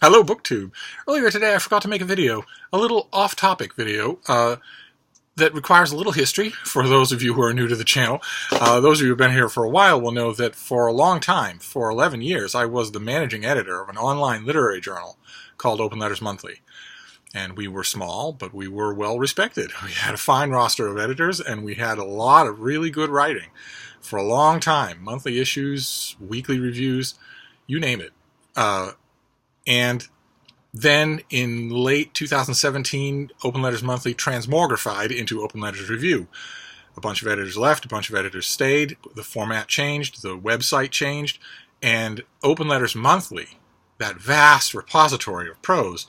Hello, BookTube. Earlier today I forgot to make a video, a little off-topic video that requires a little history for those of you who are new to the channel. Those of you who have been here for a while will know that for a long time, for 11 years, I was the managing editor of an online literary journal called Open Letters Monthly. And we were small, but we were well respected. We had a fine roster of editors, and we had a lot of really good writing for a long time. Monthly issues, weekly reviews, you name it. And then in late 2017, Open Letters Monthly transmogrified into Open Letters Review. A bunch of editors left, a bunch of editors stayed, the format changed, the website changed, and Open Letters Monthly, that vast repository of prose,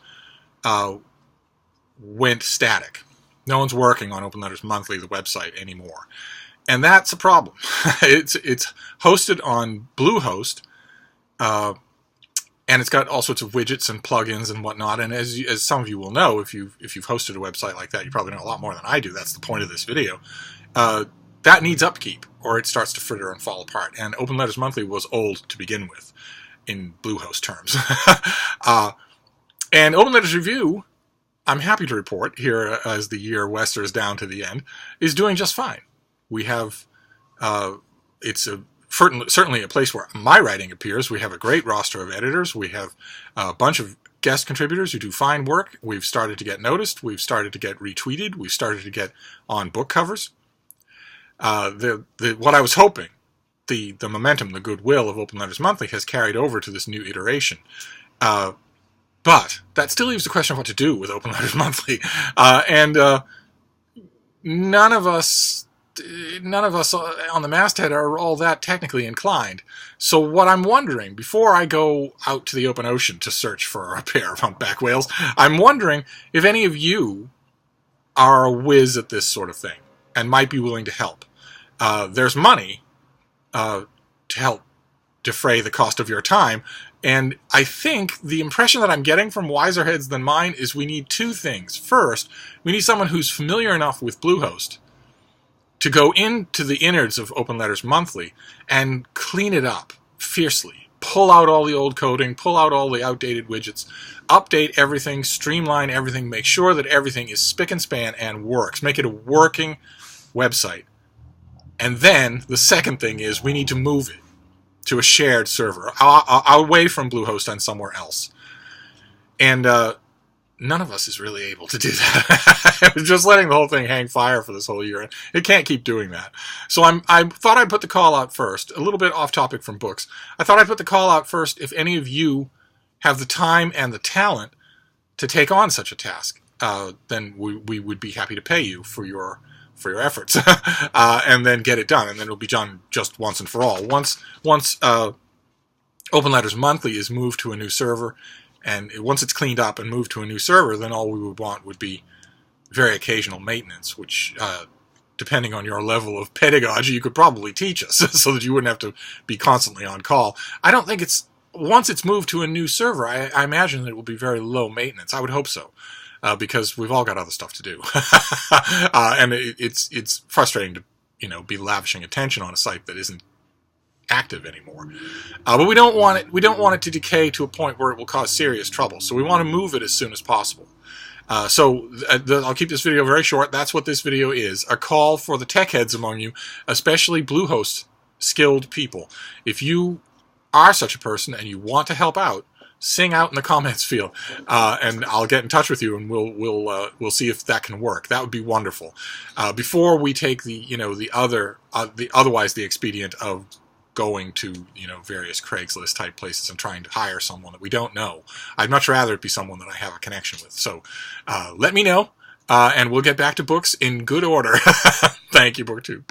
went static. No one's working on Open Letters Monthly, the website, anymore. And that's a problem. It's hosted on Bluehost, and it's got all sorts of widgets and plugins and whatnot. And as some of you will know, if you've hosted a website like that, you probably know a lot more than I do. That's the point of this video. That needs upkeep, or it starts to fritter and fall apart. And Open Letters Monthly was old to begin with, in Bluehost terms. And Open Letters Review, I'm happy to report here, as the year westers down to the end, is doing just fine. We have, it's certainly a place where my writing appears. We have a great roster of editors. We have a bunch of guest contributors who do fine work. We've started to get noticed. We've started to get retweeted. We've started to get on book covers. What I was hoping, the momentum, the goodwill of Open Letters Monthly has carried over to this new iteration. But that still leaves the question of what to do with Open Letters Monthly. None of us on the masthead are all that technically inclined. So what I'm wondering, before I go out to the open ocean to search for a pair of humpback whales, I'm wondering if any of you are a whiz at this sort of thing and might be willing to help. There's money to help defray the cost of your time, and I think the impression that I'm getting from wiser heads than mine is we need two things. First, we need someone who's familiar enough with Bluehost to go into the innards of Open Letters Monthly and clean it up fiercely. Pull out all the old coding, pull out all the outdated widgets, update everything, streamline everything, make sure that everything is spick and span and works. Make it a working website. And then the second thing is we need to move it to a shared server, away from Bluehost and somewhere else. And none of us is really able to do that. Just letting the whole thing hang fire for this whole year. It can't keep doing that. So I thought I'd put the call out first, a little bit off topic from books. I thought I'd put the call out first if any of you have the time and the talent to take on such a task. Then we would be happy to pay you for your efforts, and then get it done, and then it'll be done just once and for all. Once Open Letters Monthly is moved to a new server, and once it's cleaned up and moved to a new server, then all we would want would be very occasional maintenance, which, depending on your level of pedagogy, you could probably teach us, so that you wouldn't have to be constantly on call. I don't think once it's moved to a new server, I imagine that it will be very low maintenance. I would hope so. Because we've all got other stuff to do, and it's frustrating to be lavishing attention on a site that isn't active anymore. But we don't want it. We don't want it to decay to a point where it will cause serious trouble. So we want to move it as soon as possible. I'll keep this video very short. That's what this video is: a call for the tech heads among you, especially Bluehost skilled people. If you are such a person and you want to help out, sing out in the comments field, and I'll get in touch with you, and we'll see if that can work. That would be wonderful. Before we take the expedient of going to various Craigslist type places and trying to hire someone that we don't know. I'd much rather it be someone that I have a connection with. So let me know, and we'll get back to books in good order. Thank you, BookTube.